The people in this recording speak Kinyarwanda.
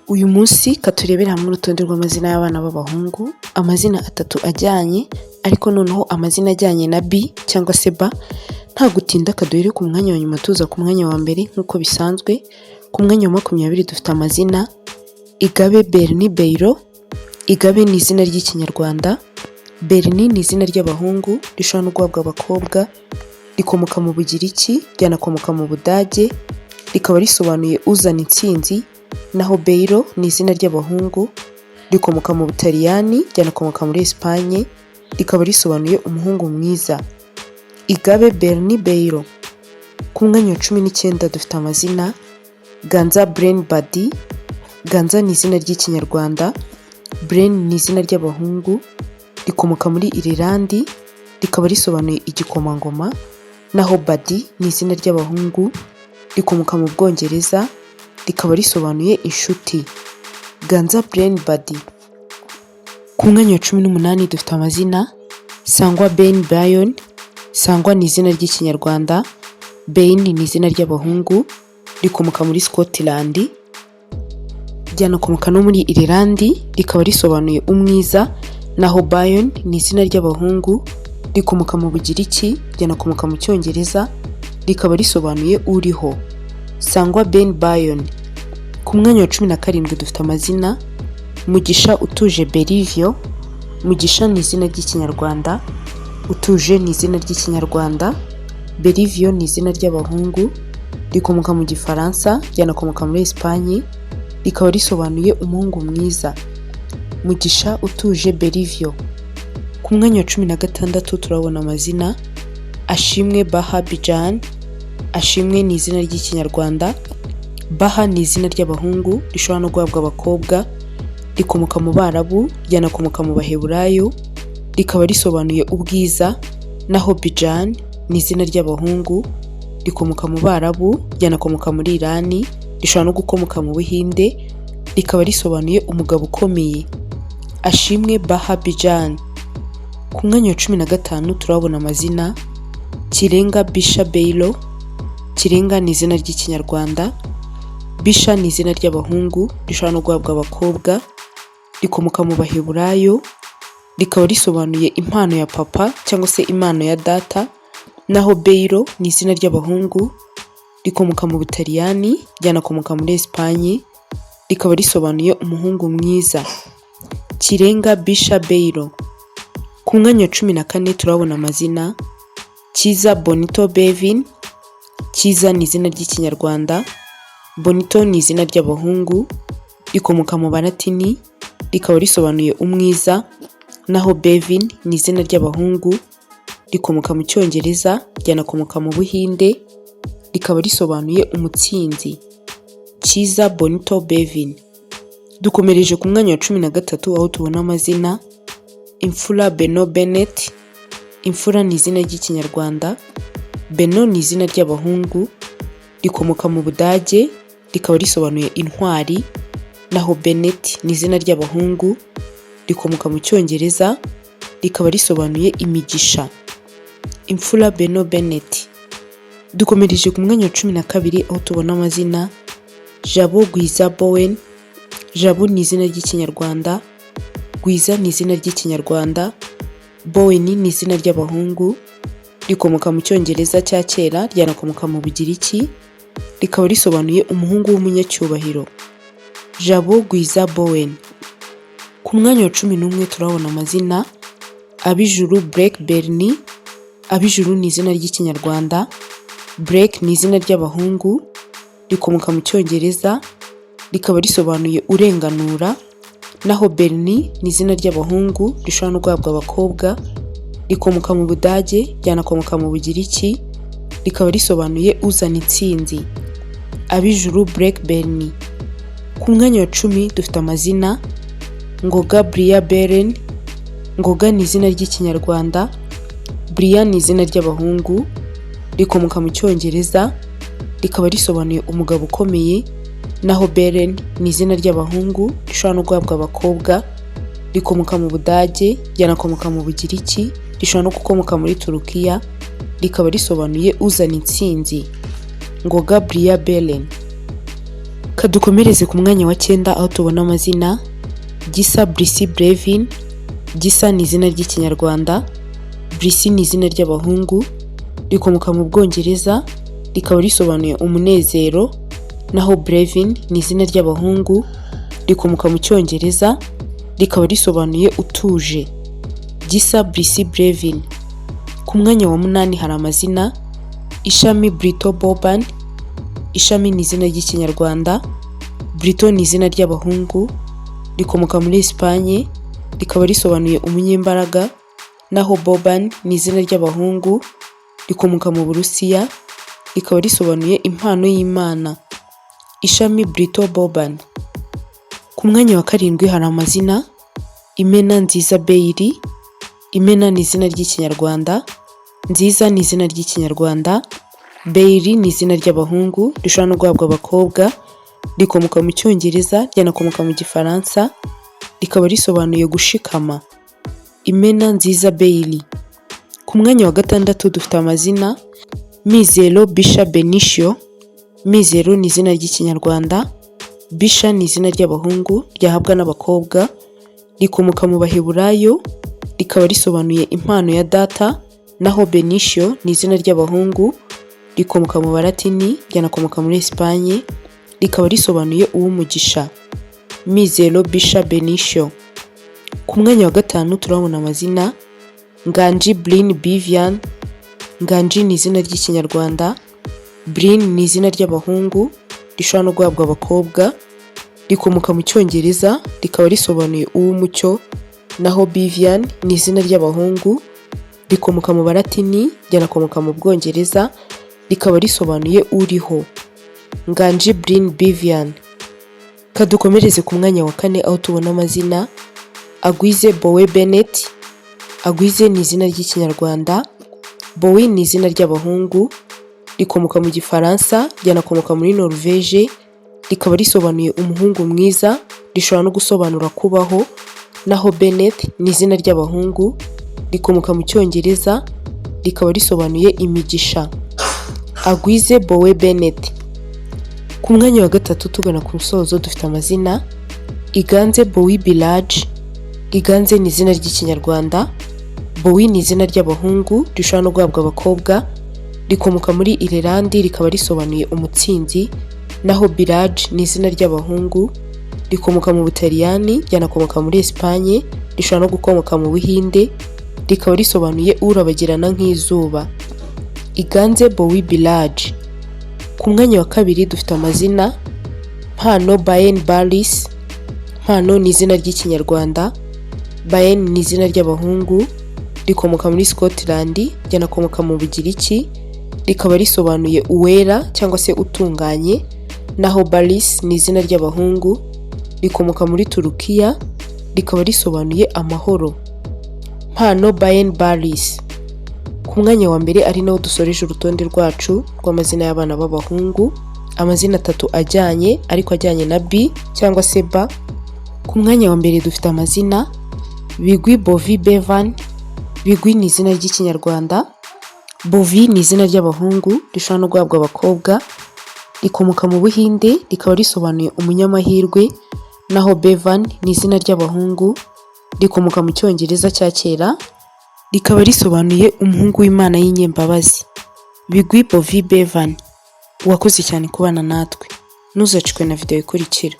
Uyu munsi katurebera hamwe urutonde rw'amazina y'abana b'abahungu, amazina 3 ajyanye ariko noneho amazina ajyanye na B cyangwa se ba. Nta gutinda kaduhere ku mwanya wa nyuma tuza ku mwanya wa mbere nk'uko bisanzwe. Ku mwanya wa 20 dufite amazina Igabe Bernie Beiro. Igabe ni izina ry'ikinyarwanda, Bernie ni izina ry'abahungu rishobora no guhabwa abakobwa, rikomoka mu Bugiriki, ryanakomoka mu Budage, rikaba risobanuye uzana intsinzi. Naho Beiro ni izina ry'abahungu rikomoka mu Butaliyani, ryanakomoka muri Espagne, rikaba risobanuye umuhungu mwiza. Igabe Bernie Beiro. Ku mwanya wa 19 dufite amazina Ganza Brain Body. Ganza ni izina ry'ikinyarwanda, Brain ni izina ry'abahungu rikomoka muri Irilandi, rikaba risobanuye igikomangoma. Naho Body ni izina ry'abahungu rikomoka mu Bwongereza, rikaba risobanuye inshuti. Ganza Brain Body. Ku mwanya wa 18 dufite amazina Sangwa Ben Bayon. Sangwa ni izina ry'ikinyarwanda, Bain ni izina ry'abahungu rikomoka muri Scotland, ryanakomoka no muri Irilandi, rikaba risobanuye umwiza. Naho Bayon ni izina ry'abahungu rikomoka mu Bugiriki, ryanakomoka mu Cyongereza, rikaba risobanuye uriho. Sangwa Ben Bayon. Ku mwanya wa 17 dufite amazina Mugisha Utuje Berivio. Mugisha ni izina ry'ikinyarwanda, Utuje ni izina ry'ikinyarwanda, Berivio ni izina ry'abahungu rikomoka mu Gifaransa, ryanakomoka muri Espagne, rikaba risobanuye umuhungu mwiza. Mugisha Utuje Berivio. Ku mwanya wa 16 turabona amazina Ashimwe Baha Bijan. Ashimwe ni izina ry'ikinyarwanda, Baha ni izina ry'abahungu rishobora no guhabwa abakobwa, rikomoka mu Barabu, ryanakomoka mu Baheburayo, rikaba risobanuye ubwiza. Naho Bijan ni izina ry'abahungu rikomoka mu Barabu, ryanakomoka muri Irani, rishobora no gukomoka mu Buhinde, rikaba risobanuye umugabo ukomeye. Ashimwe Baha Bijan. Ku mwanya wa 15 turabona amazina Kirenga Bisha Beiro. Kirenga ni izina ry'ikinyarwanda, Bisha ni izina ry'abahungu rishobora no guhabwa abakobwa, rikomoka mu Baheburayo, rikaba risobanuye impano ya papa cyangwa se impano ya data. Naho Beiro ni izina ry'abahungu rikomoka mu Butaliyani, ryanakomoka muri Espagne, rikaba risobanuye umuhungu mwiza. Kirenga Bisha Beiro. Ku mwanya wa 14 turabona amazina Kiza Bonito Bevin. Kiza ni izina ry'ikinyarwanda, Bonito ni izina ry'abahungu rikomoka mu Balatini, rikaba risobanuye umwiza. Naho Bevin ni izina ry'abahungu rikomoka mu Cyongereza, ryanakomoka mu Buhinde, rikaba risobanuye umutsinzi. Kiza Bonito Bevin. Dukomereje ku mwanya wa 13 aho tubona amazina Imfura Beno Bennett. Imfura ni izina ry'ikinyarwanda, Beno ni izina ry'abahungu rikomoka mu Budage, rikaba risobanuye intwari. Naho Bennett ni izina ry'abahungu rikomoka mu Cyongereza, rikaba risobanuye imigisha. Imfura Beno Bennett. Dukomereje ku mwanya wa 12 aho tubona amazina Jabo Gwiza Bowen. Jabo ni izina ry'ikinyarwanda, Gwiza ni izina ry'ikinyarwanda, Bowen ni izina ry'abahungu rikomoka mu Cyongereza cya kera, ryanakomoka mu Bugiriki, rikaba risobanuye umuhungu w'umunyacyubahiro. Jabo Gwiza Bowen. Ku mwanya wa 11 turabona amazina Abijuru Break Bernie. Abijuru ni izina ry'ikinyarwanda, Break ni izina ry'abahungu rikomoka mu Cyongereza, rikaba risobanuye urenganura. Naho Bernie ni izina ry'abahungu rishobora no guhabwa abakobwa, rikomoka mu Budage, ryanakomoka mu Bugiriki, rikaba risobanuye uzana intsinzi. Abijuru Break Bernie. Ku mwanya wa 10 dufite amazina Ngoga Bria Beren. Ngoga ni izina ry'ikinyarwanda, Bria ni izina ry'abahungu rikomoka mu Cyongereza, rikaba risobanuye umugabo ukomeye. Naho Beren ni izina ry'abahungu rishobora no guhabwa abakobwa, rikomoka mu Budage, ryanakomoka mu Bugiriki, rishobora no gukomoka muri Turukiya, rikaba risobanuye uzana intsinzi. Ngoga Bria Beren. Kadukomereze ku mwanya wa 9 aho tubona amazina Gisa Brissy Brevin. Gisa ni izina ry'ikinyarwanda, Brissy ni izina ry'abahungu, rikomoka mu Bwongereza, rikaba risobanuye umunezero, naho Brevin ni izina ry'abahungu, rikomoka mu Cyongereza, rikaba risobanuye utuje. Gisa Brissy Brevin. Ku mwanya wa 8 hari amazina Ishami Brito Boban. Ishami ni izina ry'ikinyarwanda, Brito ni izina ry'abahungu, rikomoka muri Espagne, rikaba risobanuye umunyembaraga, naho Boban ni izina ry'abahungu, rikomoka mu Burusiya, rikaba risobanuye impano y'Imana. Ishami Brito Boban. Ku mwanya wa 7 hari amazina Imena Nziza Beiri. Imena ni izina ry'ikinyarwanda, Nziza ni izina ry'ikinyarwanda, Beiri ni izina ry'abahungu rishobora no guhabwa abakobwa, rikomoka mu Cyongereza, ryanakomoka mu Gifaransa, rikaba risobanuye gushikama. Imena Nziza Beiri. Ku mwanya wa 6 dufite amazina Mizero Bisha Benicio. Mizero ni izina ry'ikinyarwanda, Bisha ni izina ry'abahungu ryahabwa n'abakobwa, rikomoka mu Baheburayo, rikaba risobanuye impano ya data, naho Benicio ni izina ry'abahungu rikomoka mu Balatini, ryanakomoka muri Espagne, rikaba risobanuye uw'umugisha. Mizero Bisha Benicio. Ku mwanya wa 5 turabona amazina Nganji Brin Bivian. Nganji ni izina ry'ikinyarwanda, Brin ni izina ry'abahungu rishobora no guhabwa abakobwa, rikomoka mu Cyongereza, rikaba risobanuye uw'umucyo, naho Bivian ni izina ry'abahungu rikomoka mu Balatini, ryanakomoka mu Bwongereza, rikaba risobanuye uriho. Nganji Brin Bivian. Kadukomereze ku mwanya wa 4 aho tubona amazina Agwize Bowe Bennett. Agwize ni izina ry'ikinyarwanda, Bowe ni izina ry'abahungu, rikomoka mu Gifaransa, ryanakomoka muri Norvege, rikaba risobanuye umuhungu mwiza, rishobora no gusobanura kubaho, naho Bennett ni izina ry'abahungu, rikomoka mu Cyongereza, rikaba risobanuye imigisha. Agwize Bowe Bennett. Ku mwanya wa 3 tugana ku musozo dufite amazina Iganze Bowie Bilage. Iganze ni izina ry'ikinyarwanda, Bowie ni izina ry'abahungu rishobora no guhabwa abakobwa, rikomoka muri Ireland, rikaba risobanuye umutsinzi, naho Bilage ni izina ry'abahungu rikomoka mu Butaliyani, ryanakomoka muri Espagne, rishobora no gukomoka mu Buhinde, rikaba risobanuye urabagirana nk'izuba. Iganze Bowie Bilage. Ku mwanya wa 2 dufite amazina Mpano Baen Baris. Mpano ni izina ry'ikinyarwanda, Baen ni izina ry'abahungu rikomoka muri Scotland, ryanakomoka mu Bugiriki, rikaba risobanuye uwera cyangwa se utunganye, naho Baris ni izina ry'abahungu rikomoka muri Turukiya, rikaba risobanuye amahoro. Mpano Baen Baris. Ku mwanya wa 1 ari nawo dusoreje urutonde rwacu rw'amazina y'abana b'abahungu, amazina 3 ajyanye ariko ajyanye na B cyangwa se ba. Ku mwanya wa 1 dufite amazina Bigwi Bovi Bevan. Bigwi ni izina ry'ikinyarwanda, Bovi ni izina ry'abahungu rishobora no guhabwa abakobwa, rikomoka mu Buhinde, rikaba risobanuye umunyamahirwe, naho Bevan ni izina ry'abahungu rikomoka mu Cyongereza cya kera, rikaba risobanuye umuhungu w'Imana y'inyembabazi. Bigwi Bovi Bevan. Wakoze cyane kubana natwe, ntuzacikwe na video ikurikira.